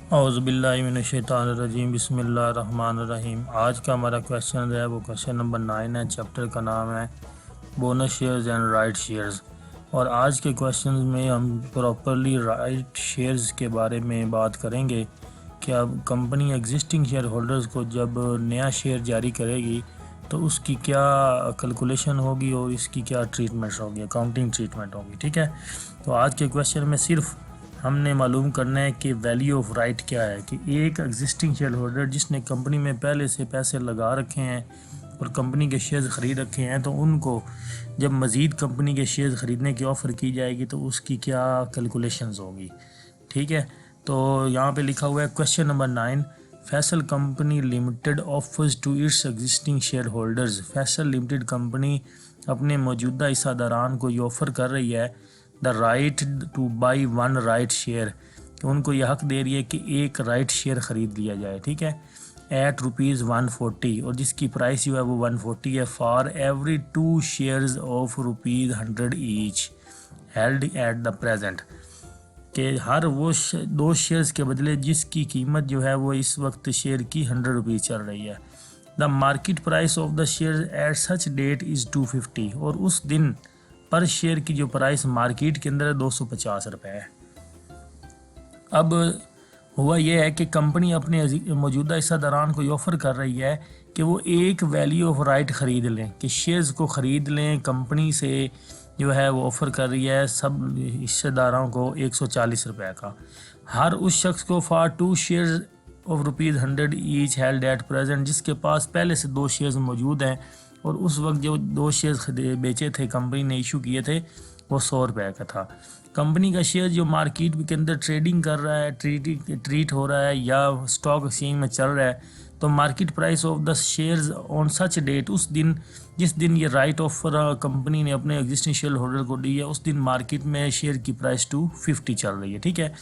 औज़ुबिल्लाहिमिनश्शैतानिर्रजीम बिस्मिल्लाहिर्रहमानिर्रहीम। आज का हमारा क्वेश्चन है वो क्वेश्चन नंबर 9 है। चैप्टर का नाम है bonus shares and right shares. और आज के क्वेश्चन में हम प्रॉपरली राइट शेयर्स के बारे में बात करेंगे कि अब कंपनी एग्जिस्टिंग शेयर होल्डर्स को जब नया शेयर जारी करेगी तो उसकी क्या कैलकुलेशन होगी और इसकी क्या ट्रीटमेंट होगी, अकाउंटिंग ट्रीटमेंट होगी। ठीक है, तो आज के क्वेश्चन में सिर्फ हमने मालूम करना है कि वैल्यू ऑफ राइट क्या है, कि एक एग्जिस्टिंग शेयर होल्डर जिसने कंपनी में पहले से पैसे लगा रखे हैं और कंपनी के शेयर्स ख़रीद रखे हैं, तो उनको जब मज़ीद कंपनी के शेयर्स ख़रीदने की ऑफ़र की जाएगी तो उसकी क्या कैलकुलेशंस होगी। ठीक है, तो यहाँ पे लिखा हुआ है question number 9, Faisal company limited offers to its existing share holders. Faisal limited company अपने मौजूदा हिस्सादारान को ये ऑफ़र कर रही है the right to buy one right share, उनको यह हक दे रही है कि एक राइट शेयर ख़रीद लिया जाए। ठीक है, एट ₹140, और जिसकी प्राइस जो है वो 140 है, for every 2 shares of ₹100 each held at the present, कि हर वो 2 शेयर्स के बदले जिसकी कीमत जो है वो इस वक्त शेयर की ₹100 चल रही है। The market price of the share at such that is 250, और उस दिन पर शेयर की जो प्राइस मार्केट के अंदर है 250 रुपये है। अब हुआ यह है कि कंपनी अपने मौजूदा हिस्सादारान को ऑफ़र कर रही है कि वो एक वैल्यू ऑफ राइट ख़रीद लें, कि शेयर्स को ख़रीद लें। कंपनी से जो है वो ऑफ़र कर रही है सब हिस्सेदारों को 140 रुपये का, हर उस शख्स को for 2 shares of ₹100 each held at present, जिसके पास पहले से 2 शेयर्स मौजूद हैं और उस वक्त जो 2 शेयर्स बेचे थे कंपनी ने इशू किए थे वो 100 रुपये का था। कंपनी का शेयर जो मार्केट के अंदर ट्रेडिंग कर रहा है, ट्रीट हो रहा है या स्टॉक एक्सचेंज में चल रहा है, तो market price of the shares on such date, उस दिन जिस दिन ये राइट ऑफर कंपनी ने अपने एग्जिस्टिंग शेयर होल्डर को दी है, उस दिन मार्केट में शेयर की प्राइस 250 चल रही है। ठीक है,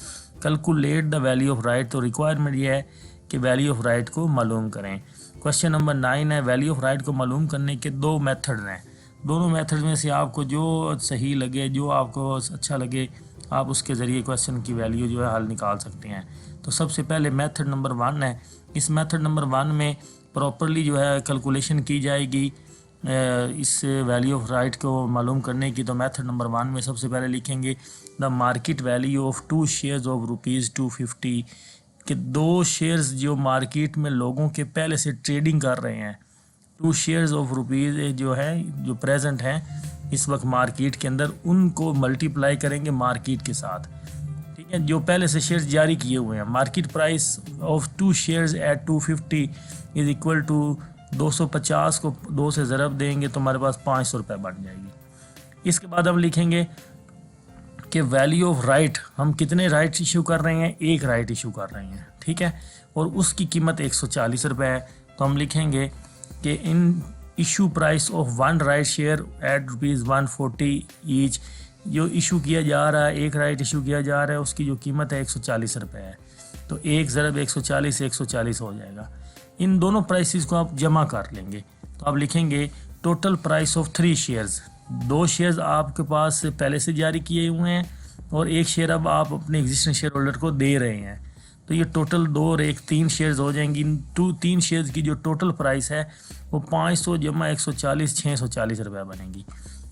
calculate the value of right, तो रिक्वायरमेंट ये है कि वैल्यू ऑफ राइट को मालूम करें। क्वेश्चन नंबर 9 है, वैल्यू ऑफ राइट को मालूम करने के 2 मेथड हैं। दोनों मेथड में से आपको जो सही लगे, जो आपको अच्छा लगे, आप उसके ज़रिए क्वेश्चन की वैल्यू जो है हल निकाल सकते हैं। तो सबसे पहले मेथड नंबर 1 है। इस मेथड नंबर 1 में प्रॉपरली जो है कैलकुलेशन की जाएगी इस वैल्यू ऑफ राइट को मालूम करने की। तो मेथड नंबर 1 में सबसे पहले लिखेंगे the market value of 2 shares of ₹250, कि 2 शेयर्स जो मार्केट में लोगों के पहले से ट्रेडिंग कर रहे हैं, 2 शेयर्स ऑफ रुपीज़ जो है जो प्रेजेंट हैं इस वक्त मार्केट के अंदर, उनको मल्टीप्लाई करेंगे मार्केट के साथ। ठीक है, जो पहले से शेयर्स जारी किए हुए हैं, market price of 2 shares at 250 is equal to 250 को 2 से ज़रब देंगे तो हमारे पास 500 रुपये बन जाएगी। इसके बाद हम लिखेंगे कि वैल्यू ऑफ राइट, हम कितने राइट इशू कर रहे हैं, एक राइट इशू कर रहे हैं। ठीक है, और उसकी कीमत 140 रुपये है। तो हम लिखेंगे कि इन issue price of 1 right share eight ₹140 each, जो इशू किया जा रहा है, एक राइट इशू किया जा रहा है, उसकी जो कीमत है 140 रुपये है। तो 1 ज़रब 140 हो जाएगा। इन दोनों प्राइसेस को आप जमा कर लेंगे तो आप लिखेंगे total price of 3 shares. 2 shares आपके पास पहले से जारी किए हुए हैं और 1 शेयर अब आप अपने एग्जिस्टिंग शेयर होल्डर को दे रहे हैं, तो ये टोटल 2 और 1 3 शेयर्स हो जाएंगी। 3 शेयर्स की जो टोटल प्राइस है वो 500 जमा 140 640 रुपये बनेगी।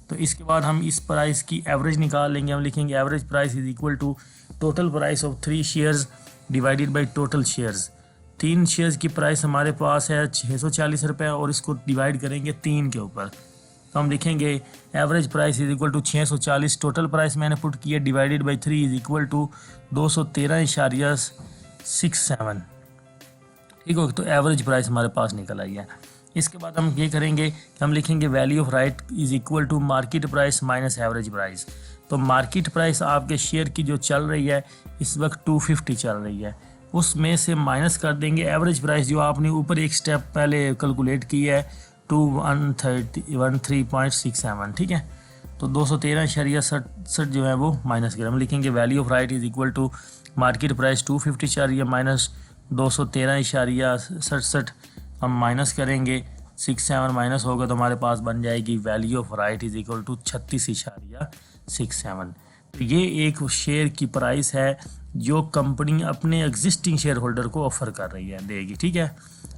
तो इसके बाद हम इस प्राइस की एवरेज निकाल लेंगे। हम लिखेंगे average price is equal to total price of 3 shares divided by total shares. 3 shares की प्राइस हमारे पास है 640 रुपये और इसको डिवाइड करेंगे 3 के ऊपर, तो हम लिखेंगे average price is equal to 640, total price मैंने पुट किया divided by 3 is equal to 213.67। ठीक हो, तो एवरेज प्राइस हमारे पास निकल आई है। इसके बाद हम ये करेंगे कि हम लिखेंगे value of right is equal to market price minus average price. तो मार्केट प्राइस आपके शेयर की जो चल रही है इस वक्त 250 चल रही है, उसमें से माइनस कर देंगे एवरेज प्राइस जो आपने ऊपर एक स्टेप पहले कैलकुलेट की है 213.67। ठीक है, तो 213.67 जो है वो माइनस करें। हम लिखेंगे value of right is equal to market price 250 चल रही है माइनस 213.67 हम माइनस करेंगे, 67 माइनस होगा तो हमारे पास बन जाएगी value of right is equal to 36.67। तो ये एक शेयर की प्राइस है जो कंपनी अपने एग्जिस्टिंग शेयर होल्डर को ऑफ़र कर रही है देगी, ठीक है।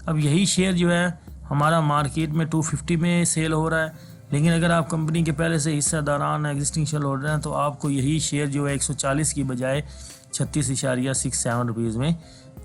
अब यही शेयर जो है हमारा मार्केट में 250 में सेल हो रहा है, लेकिन अगर आप कंपनी के पहले से हिस्सेदारान एग्जिस्टिंग शेयर होल्डर हैं तो आपको यही शेयर जो है 140 की बजाय 36.67 रुपीज़ में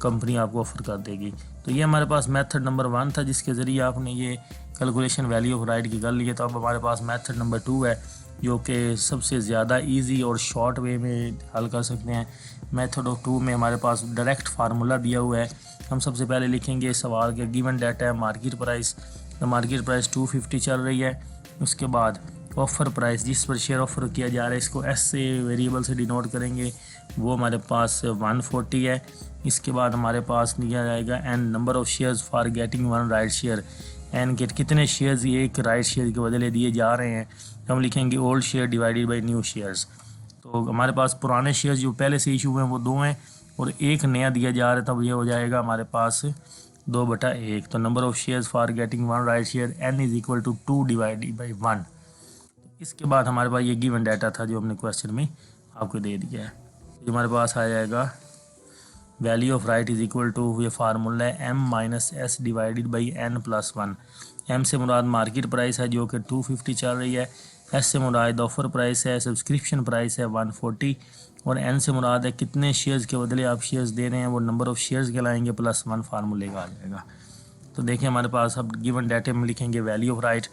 कंपनी आपको ऑफ़र कर देगी। तो ये हमारे पास मेथड नंबर 1 था जिसके ज़रिए आपने ये कैलकुलेशन वैल्यू ऑफ राइट की कर ली है। तो अब हमारे पास मेथड नंबर 2 है जो कि सबसे ज़्यादा इजी और शॉर्ट वे में हल कर सकते हैं। मेथड ऑफ 2 में हमारे पास डायरेक्ट फार्मूला दिया हुआ है। हम सबसे पहले लिखेंगे सवाल के गिवन डाटा है मार्केट प्राइस, तो मार्केट प्राइस 250 चल रही है। उसके बाद ऑफ़र प्राइस जिस पर शेयर ऑफ़र किया जा रहा है, इसको एस से वेरिएबल से डिनोट करेंगे, वो हमारे पास 140 है। इसके बाद हमारे पास दिया जाएगा N number of shares for getting one right share, N के कितने शेयर्स एक राइट शेयर के बदले दिए जा रहे हैं। तो हम लिखेंगे old share divided by new shares. तो हमारे पास पुराने शेयर्स जो पहले से इशू हुए हैं वो 2 हैं और एक नया दिया जा रहा है, तब ये हो जाएगा हमारे पास 2/1। तो number of shares for getting one right share N is equal to 2 divided by 1। इसके बाद हमारे पास ये गिवन डाटा था जो हमने क्वेश्चन में आपको दे दिया है। तो हमारे पास आ जाएगा value of right is equal to, ये फार्मूला है m minus S divided by n plus 1। m से मुराद मार्केट प्राइस है जो कि 250 चल रही है, s से मुराद ऑफ़र प्राइस है, सब्सक्रिप्शन प्राइस है 140, और n से मुराद है कितने शेयर्स के बदले आप शेयर्स दे रहे हैं, वो नंबर ऑफ़ शेयर्स कहलाएंगे प्लस 1 फार्मूले का आ जाएगा। तो देखिए हमारे पास अब गिवन डाटे में लिखेंगे value of right,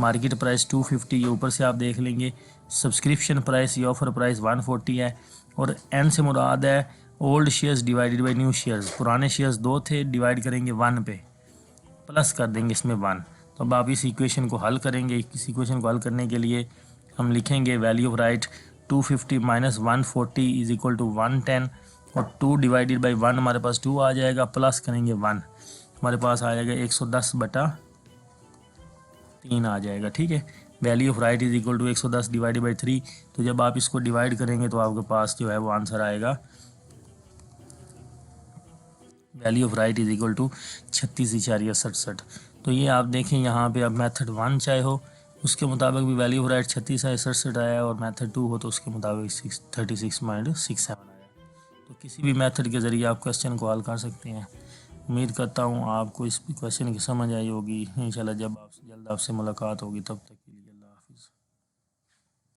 market price 250, ये ऊपर से आप देख लेंगे, सब्सक्रिप्शन प्राइस या ऑफ़र प्राइस 140 है, और n से मुराद है old shares divided by new shares, पुराने शेयर्स 2 थे, डिवाइड करेंगे 1 पे, प्लस कर देंगे इसमें 1। तो अब आप इस इक्वेशन को हल करेंगे। इस इक्वेशन को हल करने के लिए हम लिखेंगे value of right 250 minus 140 is equal to 110, और 2 डिवाइडेड बाई 1 हमारे पास 2 आ जाएगा, प्लस करेंगे 1, हमारे पास आ जाएगा 110/3 आ जाएगा, ठीक है। Value of right is equal to 110 divided by 3। तो जब आप इसको डिवाइड करेंगे तो आपके पास जो है वो आंसर आएगा value of right is equal to 36.67। तो ये आप देखें यहाँ पे अब मेथड 1 चाहे हो उसके मुताबिक भी वैल्यू ऑफ राइट 36.67 आया, और मेथड 2 हो तो उसके मुताबिक 36.67 आया। तो किसी भी मेथड के ज़रिए आप क्वेश्चन को हल कर सकते हैं। उम्मीद करता हूँ आपको इस क्वेश्चन की समझ आई होगी। इंशाल्लाह जब आपसे जल्द आपसे मुलाकात होगी, तब तक